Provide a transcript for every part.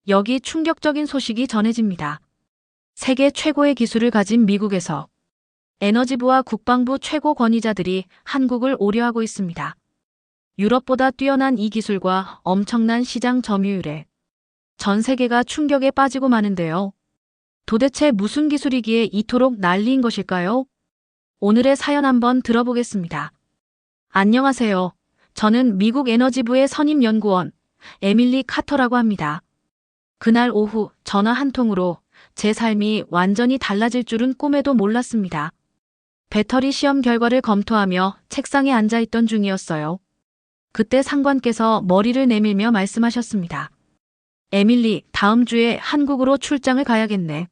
여기 충격적인 소식이 전해집니다. 세계 최고의 기술을 가진 미국에서 에너지부와 국방부 최고 권위자들이 한국을 우려하고 있습니다. 유럽보다 뛰어난 이 기술과 엄청난 시장 점유율에 전 세계가 충격에 빠지고 마는데요. 도대체 무슨 기술이기에 이토록 난리인 것일까요? 오늘의 사연 한번 들어보겠습니다. 안녕하세요. 저는 미국 에너지부의 선임 연구원 에밀리 카터라고 합니다. 그날 오후 전화 한 통으로 제 삶이 완전히 달라질 줄은 꿈에도 몰랐습니다. 배터리 시험 결과를 검토하며 책상에 앉아있던 중이었어요. 그때 상관께서 머리를 내밀며 말씀하셨습니다. 에밀리, 다음 주에 한국으로 출장을 가야겠네.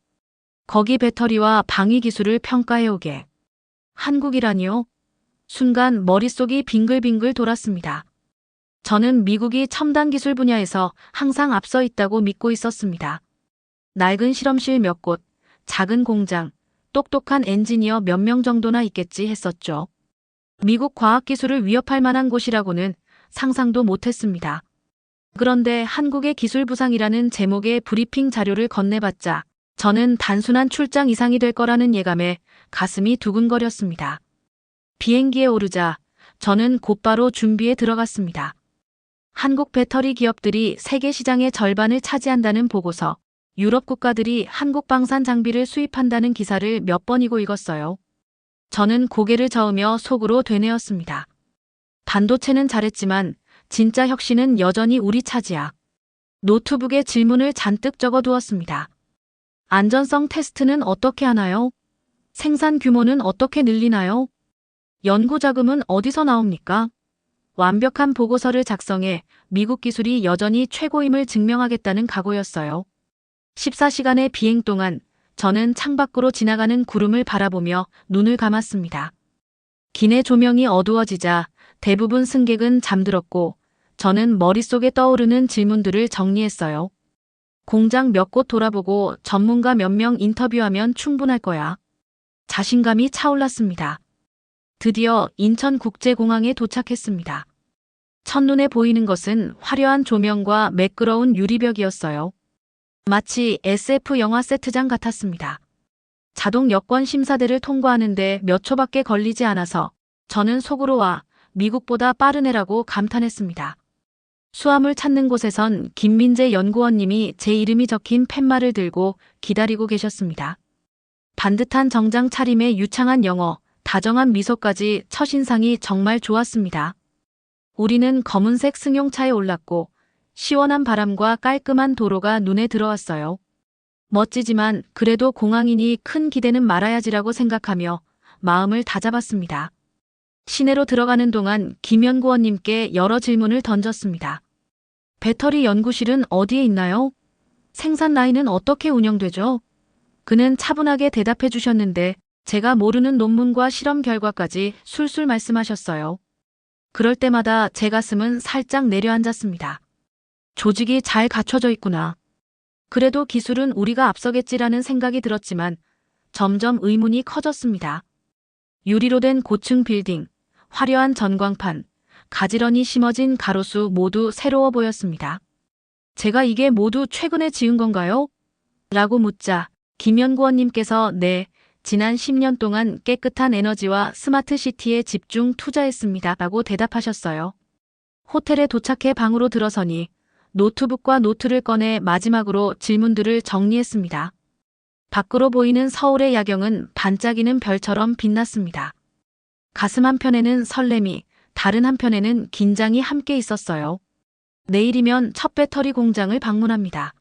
거기 배터리와 방위 기술을 평가해오게. 한국이라니요? 순간 머릿속이 빙글빙글 돌았습니다. 저는 미국이 첨단 기술 분야에서 항상 앞서 있다고 믿고 있었습니다. 낡은 실험실 몇 곳, 작은 공장, 똑똑한 엔지니어 몇 명 정도나 있겠지 했었죠. 미국 과학기술을 위협할 만한 곳이라고는 상상도 못했습니다. 그런데 한국의 기술부상이라는 제목의 브리핑 자료를 건네받자 저는 단순한 출장 이상이 될 거라는 예감에 가슴이 두근거렸습니다. 비행기에 오르자 저는 곧바로 준비에 들어갔습니다. 한국 배터리 기업들이 세계 시장의 절반을 차지한다는 보고서, 유럽 국가들이 한국 방산 장비를 수입한다는 기사를 몇 번이고 읽었어요. 저는 고개를 저으며 속으로 되뇌었습니다. 반도체는 잘했지만 진짜 혁신은 여전히 우리 차지야. 노트북에 질문을 잔뜩 적어두었습니다. 안전성 테스트는 어떻게 하나요? 생산 규모는 어떻게 늘리나요? 연구 자금은 어디서 나옵니까? 완벽한 보고서를 작성해 미국 기술이 여전히 최고임을 증명하겠다는 각오였어요. 14시간의 비행 동안 저는 창밖으로 지나가는 구름을 바라보며 눈을 감았습니다. 기내 조명이 어두워지자 대부분 승객은 잠들었고 저는 머릿속에 떠오르는 질문들을 정리했어요. 공장 몇 곳 돌아보고 전문가 몇 명 인터뷰하면 충분할 거야. 자신감이 차올랐습니다. 드디어 인천국제공항에 도착했습니다. 첫눈에 보이는 것은 화려한 조명과 매끄러운 유리벽이었어요. 마치 SF 영화 세트장 같았습니다. 자동 여권 심사대를 통과하는데 몇 초밖에 걸리지 않아서 저는 속으로 와 미국보다 빠른 애라고 감탄했습니다. 수화물 찾는 곳에선 김민재 연구원님이 제 이름이 적힌 팻말을 들고 기다리고 계셨습니다. 반듯한 정장 차림에 유창한 영어, 다정한 미소까지 첫인상이 정말 좋았습니다. 우리는 검은색 승용차에 올랐고 시원한 바람과 깔끔한 도로가 눈에 들어왔어요. 멋지지만 그래도 공항이니 큰 기대는 말아야지라고 생각하며 마음을 다잡았습니다. 시내로 들어가는 동안 김 연구원님께 여러 질문을 던졌습니다. 배터리 연구실은 어디에 있나요? 생산 라인은 어떻게 운영되죠? 그는 차분하게 대답해 주셨는데 제가 모르는 논문과 실험 결과까지 술술 말씀하셨어요. 그럴 때마다 제 가슴은 살짝 내려앉았습니다. 조직이 잘 갖춰져 있구나. 그래도 기술은 우리가 앞서겠지라는 생각이 들었지만 점점 의문이 커졌습니다. 유리로 된 고층 빌딩, 화려한 전광판, 가지런히 심어진 가로수 모두 새로워 보였습니다. 제가 이게 모두 최근에 지은 건가요? 라고 묻자 김 연구원님께서 네, 지난 10년 동안 깨끗한 에너지와 스마트 시티에 집중 투자했습니다. 라고 대답하셨어요. 호텔에 도착해 방으로 들어서니 노트북과 노트를 꺼내 마지막으로 질문들을 정리했습니다. 밖으로 보이는 서울의 야경은 반짝이는 별처럼 빛났습니다. 가슴 한편에는 설렘이, 다른 한편에는 긴장이 함께 있었어요. 내일이면 첫 배터리 공장을 방문합니다.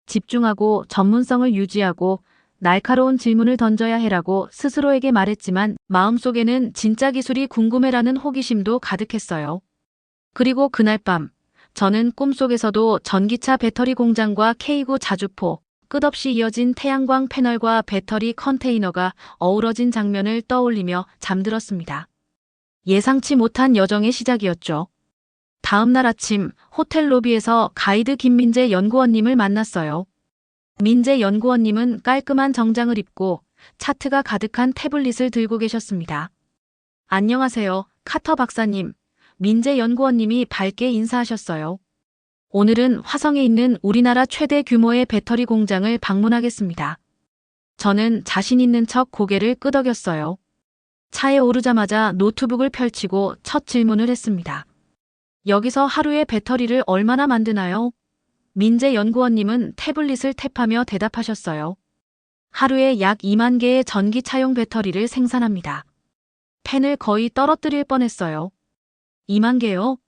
집중하고 전문성을 유지하고 날카로운 질문을 던져야 해라고 스스로에게 말했지만 마음속에는 진짜 기술이 궁금해라는 호기심도 가득했어요. 그리고 그날 밤 저는 꿈속에서도 전기차 배터리 공장과 K9 자주포, 끝없이 이어진 태양광 패널과 배터리 컨테이너가 어우러진 장면을 떠올리며 잠들었습니다. 예상치 못한 여정의 시작이었죠. 다음 날 아침 호텔 로비에서 가이드 김민재 연구원님을 만났어요. 민재 연구원님은 깔끔한 정장을 입고 차트가 가득한 태블릿을 들고 계셨습니다. 안녕하세요, 카터 박사님. 민재 연구원님이 밝게 인사하셨어요. 오늘은 화성에 있는 우리나라 최대 규모의 배터리 공장을 방문하겠습니다. 저는 자신 있는 척 고개를 끄덕였어요. 차에 오르자마자 노트북을 펼치고 첫 질문을 했습니다. 여기서 하루에 배터리를 얼마나 만드나요? 민재 연구원님은 태블릿을 탭하며 대답하셨어요. 하루에 약 2만 개의 전기차용 배터리를 생산합니다. 펜을 거의 떨어뜨릴 뻔했어요. 2만 개요?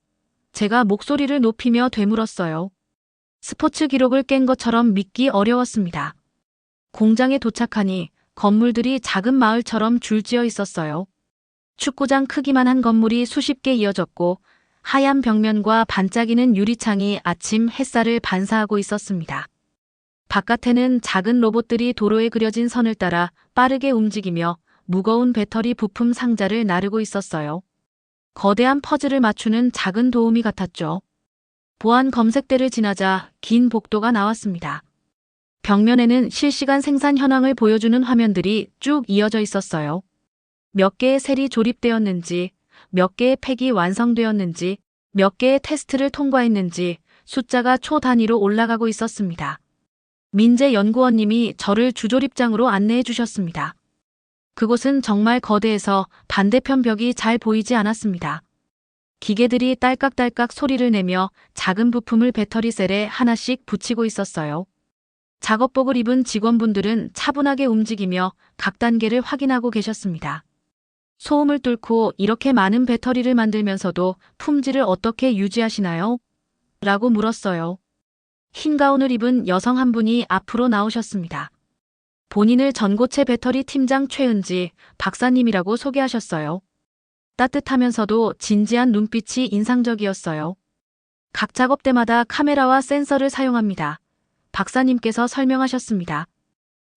제가 목소리를 높이며 되물었어요. 스포츠 기록을 깬 것처럼 믿기 어려웠습니다. 공장에 도착하니 건물들이 작은 마을처럼 줄지어 있었어요. 축구장 크기만 한 건물이 수십 개 이어졌고 하얀 벽면과 반짝이는 유리창이 아침 햇살을 반사하고 있었습니다. 바깥에는 작은 로봇들이 도로에 그려진 선을 따라 빠르게 움직이며 무거운 배터리 부품 상자를 나르고 있었어요. 거대한 퍼즐을 맞추는 작은 도우미 같았죠. 보안 검색대를 지나자 긴 복도가 나왔습니다. 벽면에는 실시간 생산 현황을 보여주는 화면들이 쭉 이어져 있었어요. 몇 개의 셀이 조립되었는지, 몇 개의 팩이 완성되었는지, 몇 개의 테스트를 통과했는지 숫자가 초 단위로 올라가고 있었습니다. 민재 연구원님이 저를 주조립장으로 안내해 주셨습니다. 그곳은 정말 거대해서 반대편 벽이 잘 보이지 않았습니다. 기계들이 딸깍딸깍 소리를 내며 작은 부품을 배터리 셀에 하나씩 붙이고 있었어요. 작업복을 입은 직원분들은 차분하게 움직이며 각 단계를 확인하고 계셨습니다. 소음을 뚫고 이렇게 많은 배터리를 만들면서도 품질을 어떻게 유지하시나요? 라고 물었어요. 흰 가운을 입은 여성 한 분이 앞으로 나오셨습니다. 본인을 전고체 배터리 팀장 최은지 박사님이라고 소개하셨어요. 따뜻하면서도 진지한 눈빛이 인상적이었어요. 각 작업 때마다 카메라와 센서를 사용합니다. 박사님께서 설명하셨습니다.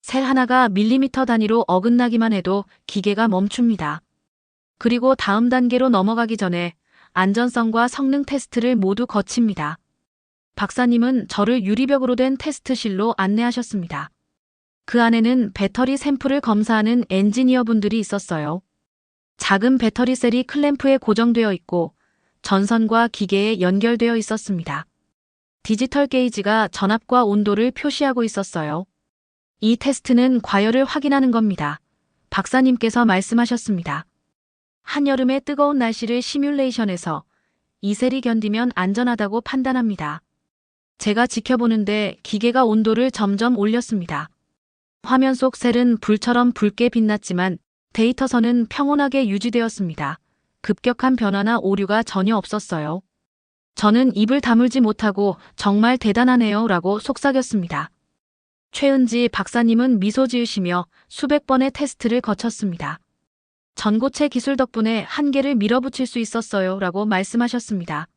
셀 하나가 밀리미터 단위로 어긋나기만 해도 기계가 멈춥니다. 그리고 다음 단계로 넘어가기 전에 안전성과 성능 테스트를 모두 거칩니다. 박사님은 저를 유리벽으로 된 테스트실로 안내하셨습니다. 그 안에는 배터리 샘플을 검사하는 엔지니어분들이 있었어요. 작은 배터리 셀이 클램프에 고정되어 있고 전선과 기계에 연결되어 있었습니다. 디지털 게이지가 전압과 온도를 표시하고 있었어요. 이 테스트는 과열을 확인하는 겁니다. 박사님께서 말씀하셨습니다. 한여름의 뜨거운 날씨를 시뮬레이션해서 이 셀이 견디면 안전하다고 판단합니다. 제가 지켜보는데 기계가 온도를 점점 올렸습니다. 화면 속 셀은 불처럼 붉게 빛났지만 데이터선은 평온하게 유지되었습니다. 급격한 변화나 오류가 전혀 없었어요. 저는 입을 다물지 못하고 정말 대단하네요 라고 속삭였습니다. 최은지 박사님은 미소 지으시며 수백 번의 테스트를 거쳤습니다. 전고체 기술 덕분에 한계를 밀어붙일 수 있었어요 라고 말씀하셨습니다.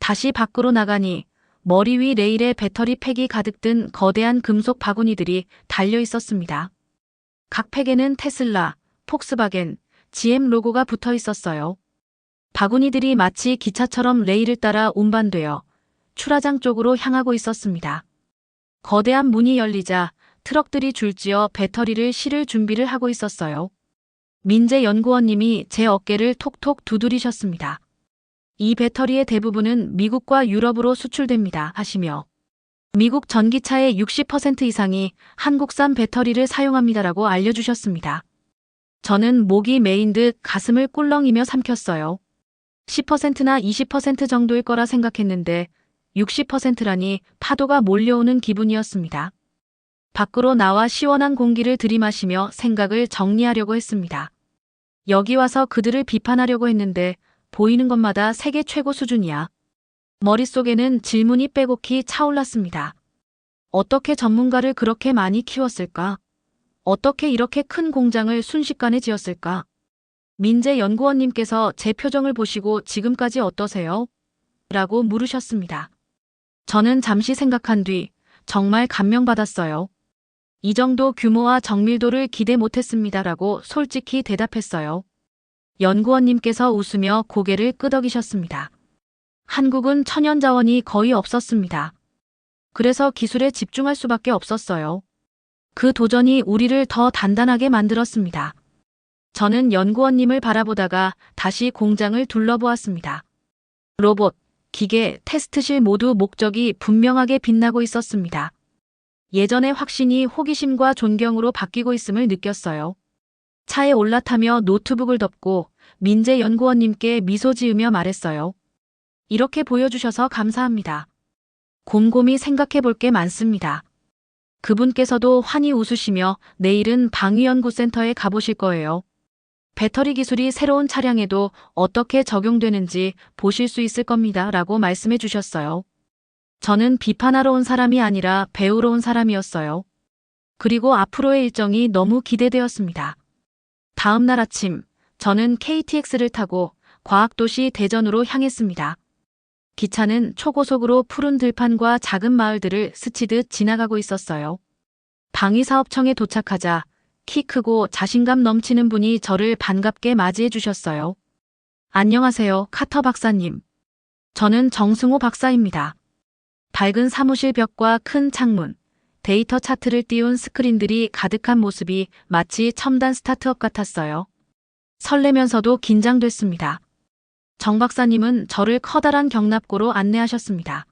다시 밖으로 나가니 머리 위 레일에 배터리 팩이 가득 든 거대한 금속 바구니들이 달려 있었습니다. 각 팩에는 테슬라, 폭스바겐, GM 로고가 붙어 있었어요. 바구니들이 마치 기차처럼 레일을 따라 운반되어 출하장 쪽으로 향하고 있었습니다. 거대한 문이 열리자 트럭들이 줄지어 배터리를 실을 준비를 하고 있었어요. 민재 연구원님이 제 어깨를 톡톡 두드리셨습니다. 이 배터리의 대부분은 미국과 유럽으로 수출됩니다 하시며 미국 전기차의 60% 이상이 한국산 배터리를 사용합니다라고 알려주셨습니다. 저는 목이 메인 듯 가슴을 꿀렁이며 삼켰어요. 10%나 20% 정도일 거라 생각했는데 60%라니 파도가 몰려오는 기분이었습니다. 밖으로 나와 시원한 공기를 들이마시며 생각을 정리하려고 했습니다. 여기 와서 그들을 비판하려고 했는데 보이는 것마다 세계 최고 수준이야. 머릿속에는 질문이 빼곡히 차올랐습니다. 어떻게 전문가를 그렇게 많이 키웠을까? 어떻게 이렇게 큰 공장을 순식간에 지었을까? 민재 연구원님께서 제 표정을 보시고 지금까지 어떠세요? 라고 물으셨습니다. 저는 잠시 생각한 뒤 정말 감명받았어요. 이 정도 규모와 정밀도를 기대 못했습니다라고 솔직히 대답했어요. 연구원님께서 웃으며 고개를 끄덕이셨습니다. 한국은 천연자원이 거의 없었습니다. 그래서 기술에 집중할 수밖에 없었어요. 그 도전이 우리를 더 단단하게 만들었습니다. 저는 연구원님을 바라보다가 다시 공장을 둘러보았습니다. 로봇, 기계, 테스트실 모두 목적이 분명하게 빛나고 있었습니다. 예전의 확신이 호기심과 존경으로 바뀌고 있음을 느꼈어요. 차에 올라타며 노트북을 덮고 민재 연구원님께 미소 지으며 말했어요. 이렇게 보여주셔서 감사합니다. 곰곰이 생각해 볼 게 많습니다. 그분께서도 환히 웃으시며 내일은 방위연구센터에 가보실 거예요. 배터리 기술이 새로운 차량에도 어떻게 적용되는지 보실 수 있을 겁니다. 라고 말씀해 주셨어요. 저는 비판하러 온 사람이 아니라 배우러 온 사람이었어요. 그리고 앞으로의 일정이 너무 기대되었습니다. 다음 날 아침, 저는 KTX를 타고 과학도시 대전으로 향했습니다. 기차는 초고속으로 푸른 들판과 작은 마을들을 스치듯 지나가고 있었어요. 방위사업청에 도착하자 키 크고 자신감 넘치는 분이 저를 반갑게 맞이해 주셨어요. 안녕하세요, 카터 박사님. 저는 정승호 박사입니다. 밝은 사무실 벽과 큰 창문, 데이터 차트를 띄운 스크린들이 가득한 모습이 마치 첨단 스타트업 같았어요. 설레면서도 긴장됐습니다. 정 박사님은 저를 커다란 경납고로 안내하셨습니다.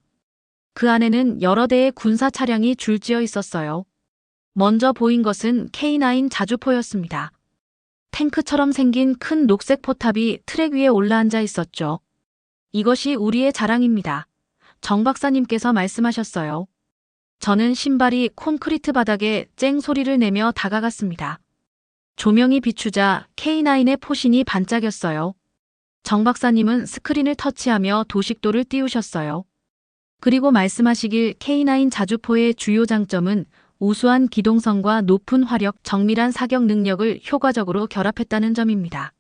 그 안에는 여러 대의 군사 차량이 줄지어 있었어요. 먼저 보인 것은 K9 자주포였습니다. 탱크처럼 생긴 큰 녹색 포탑이 트랙 위에 올라앉아 있었죠. 이것이 우리의 자랑입니다. 정 박사님께서 말씀하셨어요. 저는 신발이 콘크리트 바닥에 쨍 소리를 내며 다가갔습니다. 조명이 비추자 K9의 포신이 반짝였어요. 정 박사님은 스크린을 터치하며 도식도를 띄우셨어요. 그리고 말씀하시길 K9 자주포의 주요 장점은 우수한 기동성과 높은 화력, 정밀한 사격 능력을 효과적으로 결합했다는 점입니다.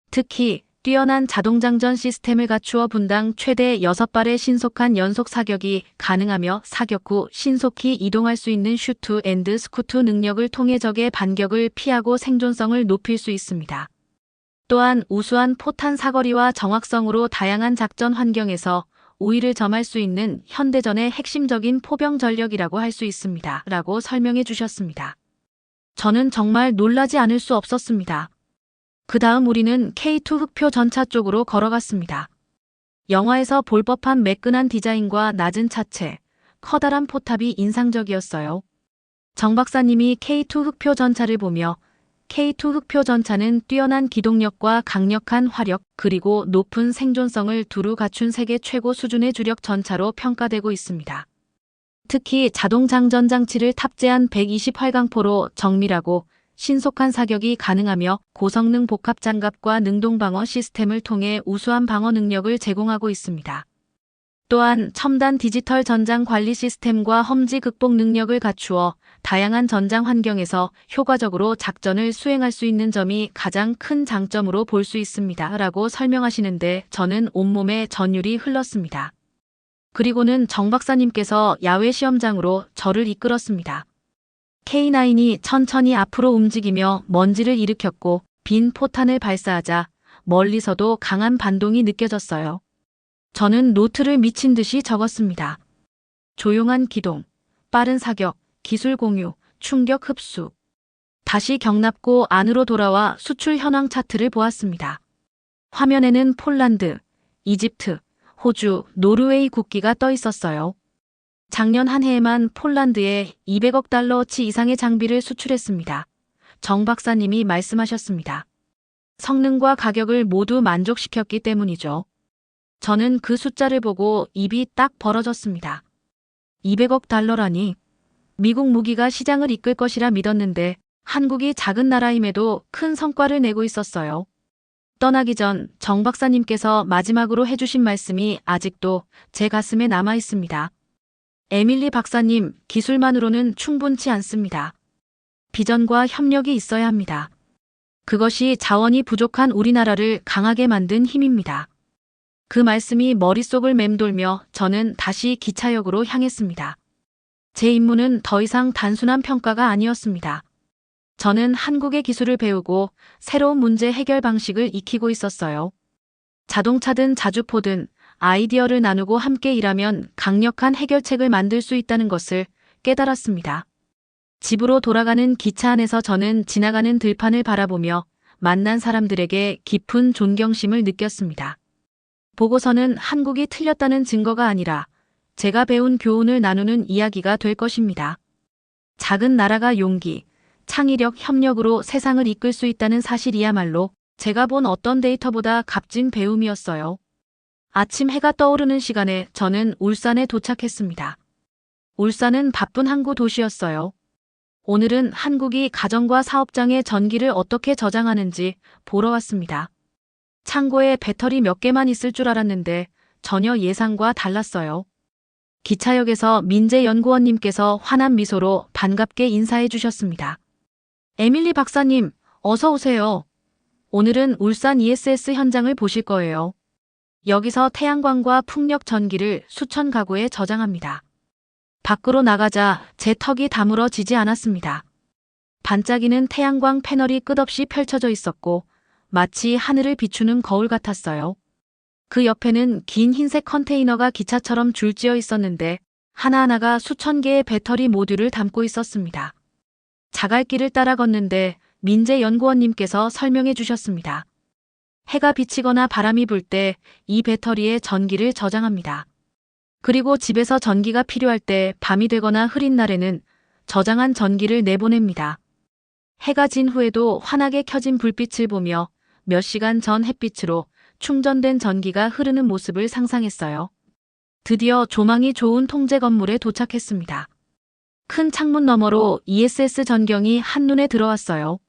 특히 뛰어난 자동장전 시스템을 갖추어 분당 최대 6발의 신속한 연속 사격이 가능하며 사격 후 신속히 이동할 수 있는 슈트 앤드 스쿠트 능력을 통해 적의 반격을 피하고 생존성을 높일 수 있습니다. 또한 우수한 포탄 사거리와 정확성으로 다양한 작전 환경에서 우위를 점할 수 있는 현대전의 핵심적인 포병 전력이라고 할 수 있습니다. 라고 설명해 주셨습니다. 저는 정말 놀라지 않을 수 없었습니다. 그 다음 우리는 K2 흑표 전차 쪽으로 걸어갔습니다. 영화에서 볼 법한 매끈한 디자인과 낮은 차체, 커다란 포탑이 인상적이었어요. 정 박사님이 K2 흑표 전차를 보며 K2 흑표 전차는 뛰어난 기동력과 강력한 화력 그리고 높은 생존성을 두루 갖춘 세계 최고 수준의 주력 전차로 평가되고 있습니다. 특히 자동 장전 장치를 탑재한 128강포로 정밀하고 신속한 사격이 가능하며 고성능 복합 장갑과 능동 방어 시스템을 통해 우수한 방어 능력을 제공하고 있습니다. 또한 첨단 디지털 전장 관리 시스템과 험지 극복 능력을 갖추어 다양한 전장 환경에서 효과적으로 작전을 수행할 수 있는 점이 가장 큰 장점으로 볼 수 있습니다. 라고 설명하시는데 저는 온몸에 전율이 흘렀습니다. 그리고는 정 박사님께서 야외 시험장으로 저를 이끌었습니다. K9이 천천히 앞으로 움직이며 먼지를 일으켰고 빈 포탄을 발사하자 멀리서도 강한 반동이 느껴졌어요. 저는 노트를 미친 듯이 적었습니다. 조용한 기동, 빠른 사격, 기술 공유, 충격 흡수. 다시 경납고 안으로 돌아와 수출 현황 차트를 보았습니다. 화면에는 폴란드, 이집트, 호주, 노르웨이 국기가 떠 있었어요. 작년 한 해에만 폴란드에 200억 달러어치 이상의 장비를 수출했습니다. 정 박사님이 말씀하셨습니다. 성능과 가격을 모두 만족시켰기 때문이죠. 저는 그 숫자를 보고 입이 딱 벌어졌습니다. 200억 달러라니. 미국 무기가 시장을 이끌 것이라 믿었는데 한국이 작은 나라임에도 큰 성과를 내고 있었어요. 떠나기 전 정 박사님께서 마지막으로 해주신 말씀이 아직도 제 가슴에 남아 있습니다. 에밀리 박사님, 기술만으로는 충분치 않습니다. 비전과 협력이 있어야 합니다. 그것이 자원이 부족한 우리나라를 강하게 만든 힘입니다. 그 말씀이 머릿속을 맴돌며 저는 다시 기차역으로 향했습니다. 제 임무는 더 이상 단순한 평가가 아니었습니다. 저는 한국의 기술을 배우고 새로운 문제 해결 방식을 익히고 있었어요. 자동차든 자주포든 아이디어를 나누고 함께 일하면 강력한 해결책을 만들 수 있다는 것을 깨달았습니다. 집으로 돌아가는 기차 안에서 저는 지나가는 들판을 바라보며 만난 사람들에게 깊은 존경심을 느꼈습니다. 보고서는 한국이 틀렸다는 증거가 아니라 제가 배운 교훈을 나누는 이야기가 될 것입니다. 작은 나라가 용기, 창의력, 협력으로 세상을 이끌 수 있다는 사실이야말로 제가 본 어떤 데이터보다 값진 배움이었어요. 아침 해가 떠오르는 시간에 저는 울산에 도착했습니다. 울산은 바쁜 항구 도시였어요. 오늘은 한국이 가정과 사업장의 전기를 어떻게 저장하는지 보러 왔습니다. 창고에 배터리 몇 개만 있을 줄 알았는데 전혀 예상과 달랐어요. 기차역에서 민재연구원님께서 환한 미소로 반갑게 인사해 주셨습니다. 에밀리 박사님, 어서 오세요. 오늘은 울산 ESS 현장을 보실 거예요. 여기서 태양광과 풍력 전기를 수천 가구에 저장합니다. 밖으로 나가자 제 턱이 다물어지지 않았습니다. 반짝이는 태양광 패널이 끝없이 펼쳐져 있었고 마치 하늘을 비추는 거울 같았어요. 그 옆에는 긴 흰색 컨테이너가 기차처럼 줄지어 있었는데 하나하나가 수천 개의 배터리 모듈을 담고 있었습니다. 자갈길을 따라 걷는데 민재 연구원님께서 설명해 주셨습니다. 해가 비치거나 바람이 불 때 이 배터리에 전기를 저장합니다. 그리고 집에서 전기가 필요할 때 밤이 되거나 흐린 날에는 저장한 전기를 내보냅니다. 해가 진 후에도 환하게 켜진 불빛을 보며 몇 시간 전 햇빛으로 충전된 전기가 흐르는 모습을 상상했어요. 드디어 조망이 좋은 통제 건물에 도착했습니다. 큰 창문 너머로 ESS 전경이 한눈에 들어왔어요.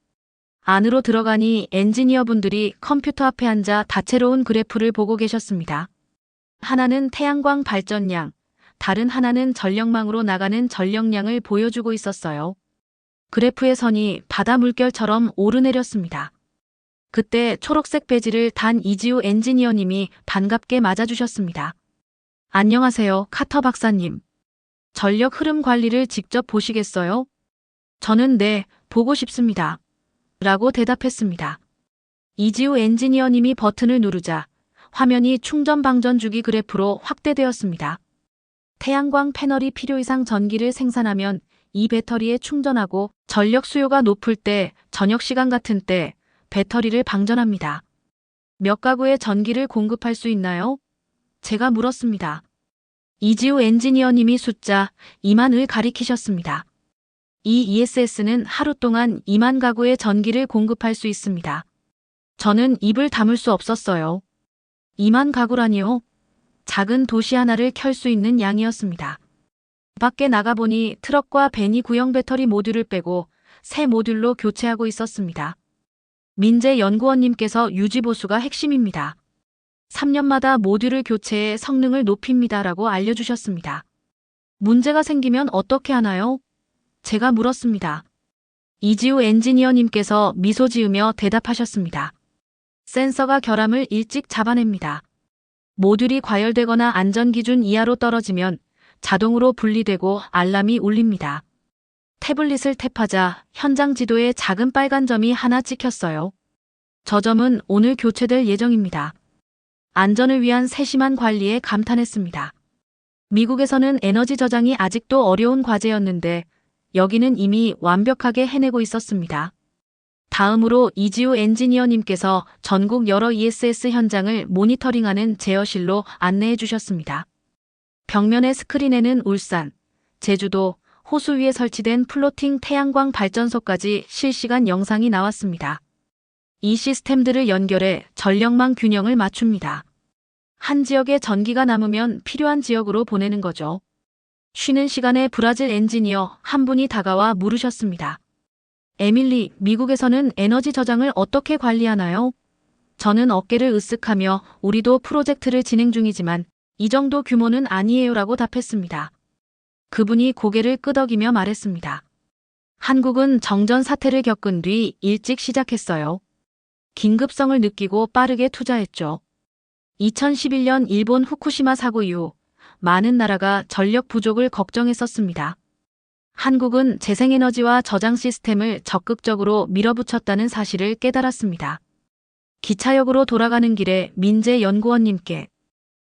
안으로 들어가니 엔지니어분들이 컴퓨터 앞에 앉아 다채로운 그래프를 보고 계셨습니다. 하나는 태양광 발전량, 다른 하나는 전력망으로 나가는 전력량을 보여주고 있었어요. 그래프의 선이 바다 물결처럼 오르내렸습니다. 그때 초록색 배지를 단 이지우 엔지니어님이 반갑게 맞아주셨습니다. 안녕하세요, 카터 박사님. 전력 흐름 관리를 직접 보시겠어요? 저는 네, 보고 싶습니다. 라고 대답했습니다. 이지우 엔지니어님이 버튼을 누르자 화면이 충전 방전 주기 그래프로 확대되었습니다. 태양광 패널이 필요 이상 전기를 생산하면 이 배터리에 충전하고 전력 수요가 높을 때, 저녁 시간 같은 때 배터리를 방전합니다. 몇 가구에 전기를 공급할 수 있나요? 제가 물었습니다. 이지우 엔지니어님이 숫자 2만을 가리키셨습니다. 이 ESS는 하루 동안 2만 가구에 전기를 공급할 수 있습니다. 저는 입을 다물 수 없었어요. 2만 가구라니요? 작은 도시 하나를 켤 수 있는 양이었습니다. 밖에 나가보니 트럭과 벤이 구형 배터리 모듈을 빼고 새 모듈로 교체하고 있었습니다. 민재 연구원님께서 유지보수가 핵심입니다. 3년마다 모듈을 교체해 성능을 높입니다라고 알려주셨습니다. 문제가 생기면 어떻게 하나요? 제가 물었습니다. 이지우 엔지니어님께서 미소 지으며 대답하셨습니다. 센서가 결함을 일찍 잡아냅니다. 모듈이 과열되거나 안전기준 이하로 떨어지면 자동으로 분리되고 알람이 울립니다. 태블릿을 탭하자 현장 지도에 작은 빨간 점이 하나 찍혔어요. 저 점은 오늘 교체될 예정입니다. 안전을 위한 세심한 관리에 감탄했습니다. 미국에서는 에너지 저장이 아직도 어려운 과제였는데 여기는 이미 완벽하게 해내고 있었습니다. 다음으로 이지우 엔지니어님께서 전국 여러 ESS 현장을 모니터링하는 제어실로 안내해 주셨습니다. 벽면의 스크린에는 울산, 제주도, 호수 위에 설치된 플로팅 태양광 발전소까지 실시간 영상이 나왔습니다. 이 시스템들을 연결해 전력망 균형을 맞춥니다. 한 지역에 전기가 남으면 필요한 지역으로 보내는 거죠. 쉬는 시간에 브라질 엔지니어 한 분이 다가와 물으셨습니다. 에밀리, 미국에서는 에너지 저장을 어떻게 관리하나요? 저는 어깨를 으쓱하며 우리도 프로젝트를 진행 중이지만 이 정도 규모는 아니에요라고 답했습니다. 그분이 고개를 끄덕이며 말했습니다. 한국은 정전 사태를 겪은 뒤 일찍 시작했어요. 긴급성을 느끼고 빠르게 투자했죠. 2011년 일본 후쿠시마 사고 이후 많은 나라가 전력 부족을 걱정했었습니다. 한국은 재생에너지와 저장 시스템을 적극적으로 밀어붙였다는 사실을 깨달았습니다. 기차역으로 돌아가는 길에 민재 연구원님께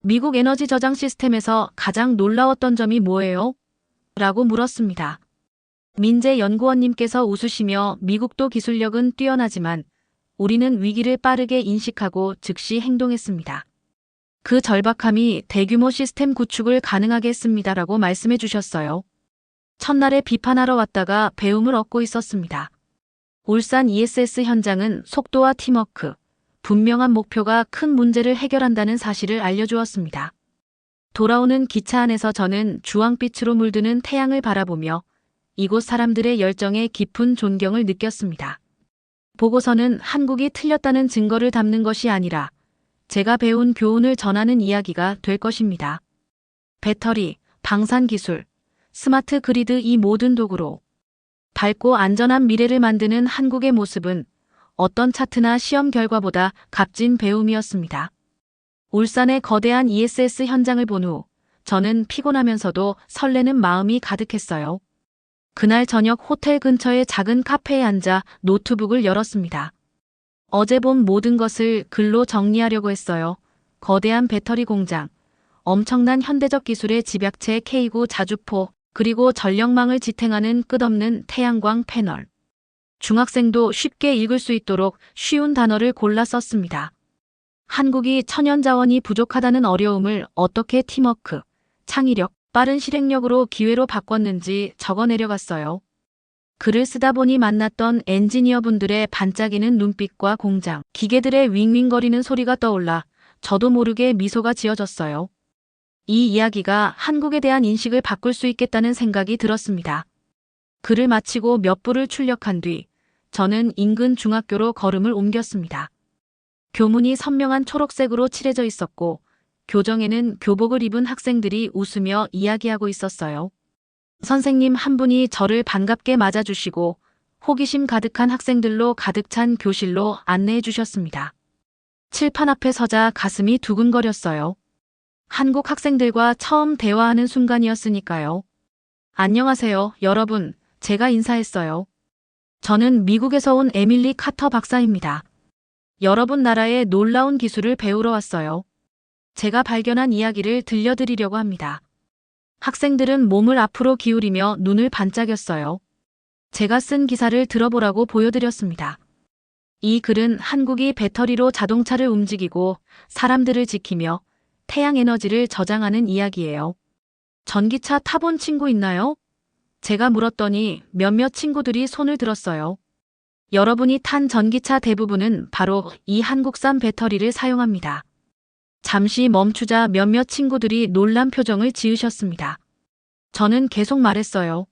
미국 에너지 저장 시스템에서 가장 놀라웠던 점이 뭐예요? 라고 물었습니다. 민재 연구원님께서 웃으시며 미국도 기술력은 뛰어나지만 우리는 위기를 빠르게 인식하고 즉시 행동했습니다. 그 절박함이 대규모 시스템 구축을 가능하게 했습니다라고 말씀해 주셨어요. 첫날에 비판하러 왔다가 배움을 얻고 있었습니다. 울산 ESS 현장은 속도와 팀워크, 분명한 목표가 큰 문제를 해결한다는 사실을 알려주었습니다. 돌아오는 기차 안에서 저는 주황빛으로 물드는 태양을 바라보며 이곳 사람들의 열정에 깊은 존경을 느꼈습니다. 보고서는 한국이 틀렸다는 증거를 담는 것이 아니라 제가 배운 교훈을 전하는 이야기가 될 것입니다. 배터리, 방산 기술, 스마트 그리드 이 모든 도구로 밝고 안전한 미래를 만드는 한국의 모습은 어떤 차트나 시험 결과보다 값진 배움이었습니다. 울산의 거대한 ESS 현장을 본 후 저는 피곤하면서도 설레는 마음이 가득했어요. 그날 저녁 호텔 근처의 작은 카페에 앉아 노트북을 열었습니다. 어제 본 모든 것을 글로 정리하려고 했어요. 거대한 배터리 공장, 엄청난 현대적 기술의 집약체 K9 자주포, 그리고 전력망을 지탱하는 끝없는 태양광 패널. 중학생도 쉽게 읽을 수 있도록 쉬운 단어를 골라 썼습니다. 한국이 천연 자원이 부족하다는 어려움을 어떻게 팀워크, 창의력, 빠른 실행력으로 기회로 바꿨는지 적어 내려갔어요. 글을 쓰다 보니 만났던 엔지니어분들의 반짝이는 눈빛과 공장, 기계들의 윙윙거리는 소리가 떠올라 저도 모르게 미소가 지어졌어요. 이 이야기가 한국에 대한 인식을 바꿀 수 있겠다는 생각이 들었습니다. 글을 마치고 몇 부를 출력한 뒤 저는 인근 중학교로 걸음을 옮겼습니다. 교문이 선명한 초록색으로 칠해져 있었고 교정에는 교복을 입은 학생들이 웃으며 이야기하고 있었어요. 선생님 한 분이 저를 반갑게 맞아주시고 호기심 가득한 학생들로 가득 찬 교실로 안내해 주셨습니다. 칠판 앞에 서자 가슴이 두근거렸어요. 한국 학생들과 처음 대화하는 순간이었으니까요. 안녕하세요, 여러분. 제가 인사했어요. 저는 미국에서 온 에밀리 카터 박사입니다. 여러분 나라의 놀라운 기술을 배우러 왔어요. 제가 발견한 이야기를 들려드리려고 합니다. 학생들은 몸을 앞으로 기울이며 눈을 반짝였어요. 제가 쓴 기사를 들어보라고 보여드렸습니다. 이 글은 한국이 배터리로 자동차를 움직이고 사람들을 지키며 태양 에너지를 저장하는 이야기예요. 전기차 타본 친구 있나요? 제가 물었더니 몇몇 친구들이 손을 들었어요. 여러분이 탄 전기차 대부분은 바로 이 한국산 배터리를 사용합니다. 잠시 멈추자 몇몇 친구들이 놀란 표정을 지으셨습니다. 저는 계속 말했어요.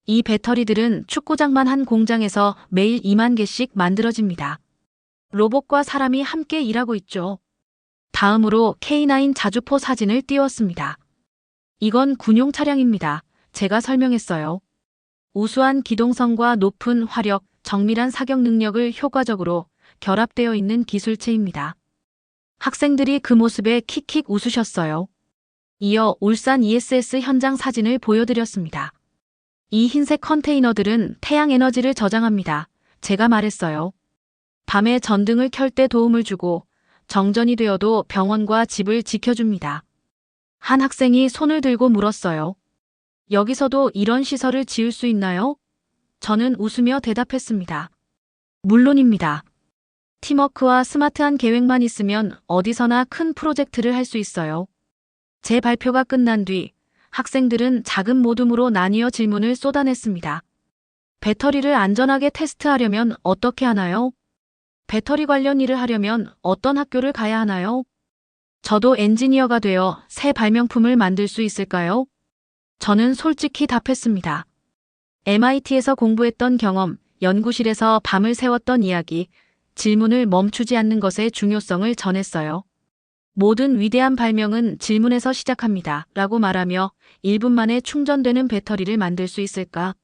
이 배터리들은 축구장만 한 공장에서 매일 2만 개씩 만들어집니다. 로봇과 사람이 함께 일하고 있죠. 다음으로 K9 자주포 사진을 띄웠습니다. 이건 군용 차량입니다. 제가 설명했어요. 우수한 기동성과 높은 화력, 정밀한 사격 능력을 효과적으로 결합되어 있는 기술체입니다. 학생들이 그 모습에 킥킥 웃으셨어요. 이어 울산 ESS 현장 사진을 보여드렸습니다. 이 흰색 컨테이너들은 태양 에너지를 저장합니다. 제가 말했어요. 밤에 전등을 켤 때 도움을 주고 정전이 되어도 병원과 집을 지켜줍니다. 한 학생이 손을 들고 물었어요. 여기서도 이런 시설을 지을 수 있나요? 저는 웃으며 대답했습니다. 물론입니다. 팀워크와 스마트한 계획만 있으면 어디서나 큰 프로젝트를 할 수 있어요. 제 발표가 끝난 뒤 학생들은 작은 모둠으로 나뉘어 질문을 쏟아냈습니다. 배터리를 안전하게 테스트하려면 어떻게 하나요? 배터리 관련 일을 하려면 어떤 학교를 가야 하나요? 저도 엔지니어가 되어 새 발명품을 만들 수 있을까요? 저는 솔직히 답했습니다. MIT에서 공부했던 경험, 연구실에서 밤을 새웠던 이야기, 질문을 멈추지 않는 것의 중요성을 전했어요. 모든 위대한 발명은 질문에서 시작합니다. 라고 말하며 1분 만에 충전되는 배터리를 만들 수 있을까?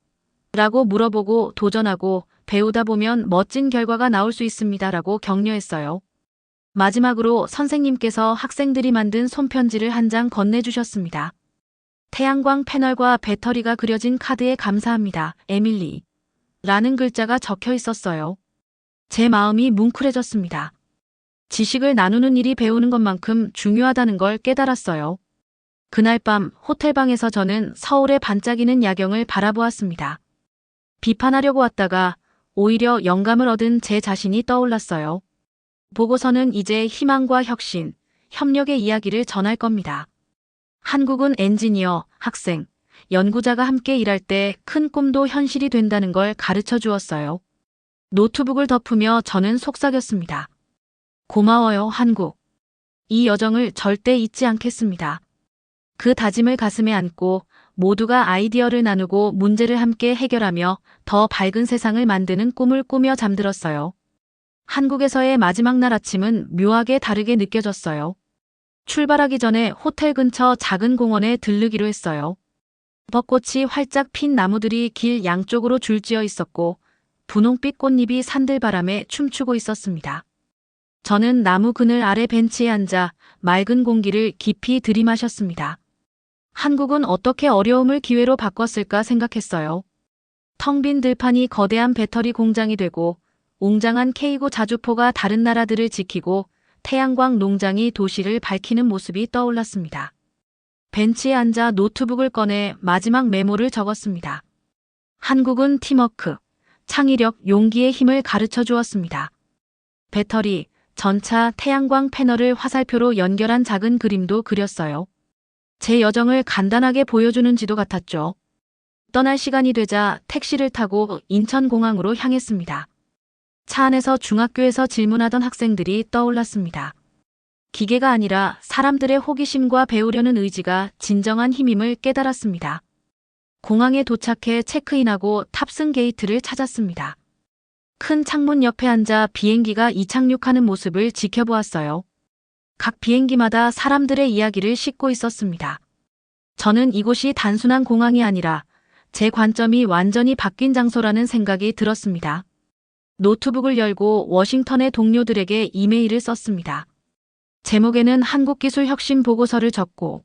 라고 물어보고 도전하고 배우다 보면 멋진 결과가 나올 수 있습니다. 라고 격려했어요. 마지막으로 선생님께서 학생들이 만든 손편지를 한 장 건네주셨습니다. 태양광 패널과 배터리가 그려진 카드에 감사합니다. 에밀리. 라는 글자가 적혀 있었어요. 제 마음이 뭉클해졌습니다. 지식을 나누는 일이 배우는 것만큼 중요하다는 걸 깨달았어요. 그날 밤 호텔방에서 저는 서울의 반짝이는 야경을 바라보았습니다. 비판하려고 왔다가 오히려 영감을 얻은 제 자신이 떠올랐어요. 보고서는 이제 희망과 혁신, 협력의 이야기를 전할 겁니다. 한국은 엔지니어, 학생, 연구자가 함께 일할 때 큰 꿈도 현실이 된다는 걸 가르쳐 주었어요. 노트북을 덮으며 저는 속삭였습니다. 고마워요, 한국. 이 여정을 절대 잊지 않겠습니다. 그 다짐을 가슴에 안고 모두가 아이디어를 나누고 문제를 함께 해결하며 더 밝은 세상을 만드는 꿈을 꾸며 잠들었어요. 한국에서의 마지막 날 아침은 묘하게 다르게 느껴졌어요. 출발하기 전에 호텔 근처 작은 공원에 들르기로 했어요. 벚꽃이 활짝 핀 나무들이 길 양쪽으로 줄지어 있었고 분홍빛 꽃잎이 산들바람에 춤추고 있었습니다. 저는 나무 그늘 아래 벤치에 앉아 맑은 공기를 깊이 들이마셨습니다. 한국은 어떻게 어려움을 기회로 바꿨을까 생각했어요. 텅 빈 들판이 거대한 배터리 공장이 되고 웅장한 K고 자주포가 다른 나라들을 지키고 태양광 농장이 도시를 밝히는 모습이 떠올랐습니다. 벤치에 앉아 노트북을 꺼내 마지막 메모를 적었습니다. 한국은 팀워크, 창의력, 용기의 힘을 가르쳐 주었습니다. 배터리, 전차, 태양광 패널을 화살표로 연결한 작은 그림도 그렸어요. 제 여정을 간단하게 보여주는 지도 같았죠. 떠날 시간이 되자 택시를 타고 인천공항으로 향했습니다. 차 안에서 중학교에서 질문하던 학생들이 떠올랐습니다. 기계가 아니라 사람들의 호기심과 배우려는 의지가 진정한 힘임을 깨달았습니다. 공항에 도착해 체크인하고 탑승 게이트를 찾았습니다. 큰 창문 옆에 앉아 비행기가 이착륙하는 모습을 지켜보았어요. 각 비행기마다 사람들의 이야기를 싣고 있었습니다. 저는 이곳이 단순한 공항이 아니라 제 관점이 완전히 바뀐 장소라는 생각이 들었습니다. 노트북을 열고 워싱턴의 동료들에게 이메일을 썼습니다. 제목에는 한국기술혁신 보고서를 적고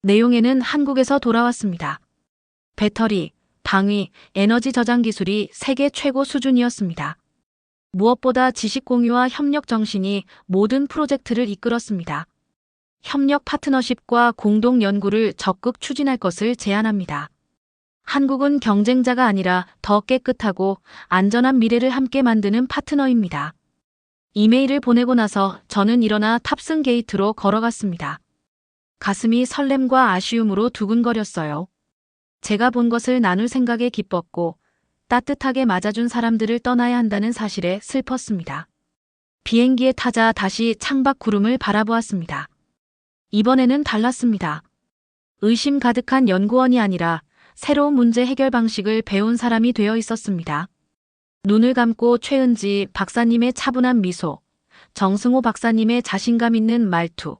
내용에는 한국에서 돌아왔습니다. 배터리, 방위, 에너지 저장 기술이 세계 최고 수준이었습니다. 무엇보다 지식 공유와 협력 정신이 모든 프로젝트를 이끌었습니다. 협력 파트너십과 공동 연구를 적극 추진할 것을 제안합니다. 한국은 경쟁자가 아니라 더 깨끗하고 안전한 미래를 함께 만드는 파트너입니다. 이메일을 보내고 나서 저는 일어나 탑승 게이트로 걸어갔습니다. 가슴이 설렘과 아쉬움으로 두근거렸어요. 제가 본 것을 나눌 생각에 기뻤고 따뜻하게 맞아준 사람들을 떠나야 한다는 사실에 슬펐습니다. 비행기에 타자 다시 창밖 구름을 바라보았습니다. 이번에는 달랐습니다. 의심 가득한 연구원이 아니라 새로운 문제 해결 방식을 배운 사람이 되어 있었습니다. 눈을 감고 최은지 박사님의 차분한 미소, 정승호 박사님의 자신감 있는 말투,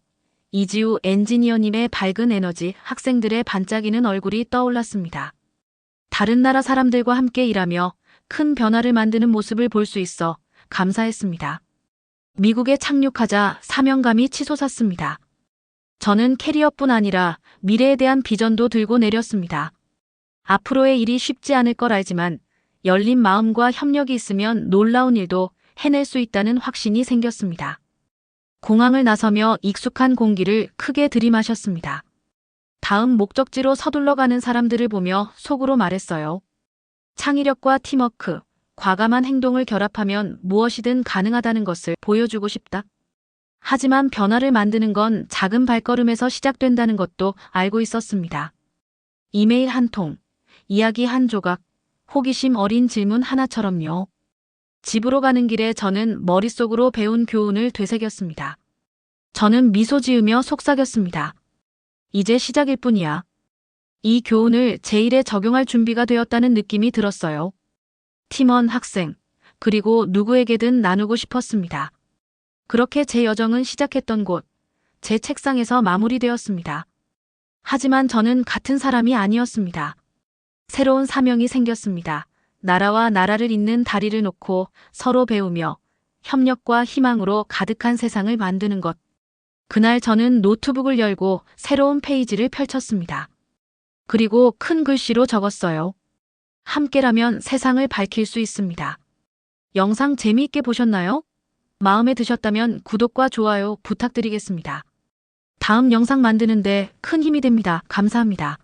이지우 엔지니어님의 밝은 에너지, 학생들의 반짝이는 얼굴이 떠올랐습니다. 다른 나라 사람들과 함께 일하며 큰 변화를 만드는 모습을 볼 수 있어 감사했습니다. 미국에 착륙하자 사명감이 치솟았습니다. 저는 캐리어뿐 아니라 미래에 대한 비전도 들고 내렸습니다. 앞으로의 일이 쉽지 않을 걸 알지만 열린 마음과 협력이 있으면 놀라운 일도 해낼 수 있다는 확신이 생겼습니다. 공항을 나서며 익숙한 공기를 크게 들이마셨습니다. 다음 목적지로 서둘러 가는 사람들을 보며 속으로 말했어요. 창의력과 팀워크, 과감한 행동을 결합하면 무엇이든 가능하다는 것을 보여주고 싶다. 하지만 변화를 만드는 건 작은 발걸음에서 시작된다는 것도 알고 있었습니다. 이메일 한 통, 이야기 한 조각, 호기심 어린 질문 하나처럼요. 집으로 가는 길에 저는 머릿속으로 배운 교훈을 되새겼습니다. 저는 미소 지으며 속삭였습니다. 이제 시작일 뿐이야. 이 교훈을 제 일에 적용할 준비가 되었다는 느낌이 들었어요. 팀원, 학생, 그리고 누구에게든 나누고 싶었습니다. 그렇게 제 여정은 시작했던 곳, 제 책상에서 마무리되었습니다. 하지만 저는 같은 사람이 아니었습니다. 새로운 사명이 생겼습니다. 나라와 나라를 잇는 다리를 놓고 서로 배우며 협력과 희망으로 가득한 세상을 만드는 것. 그날 저는 노트북을 열고 새로운 페이지를 펼쳤습니다. 그리고 큰 글씨로 적었어요. 함께라면 세상을 밝힐 수 있습니다. 영상 재미있게 보셨나요? 마음에 드셨다면 구독과 좋아요 부탁드리겠습니다. 다음 영상 만드는데 큰 힘이 됩니다. 감사합니다.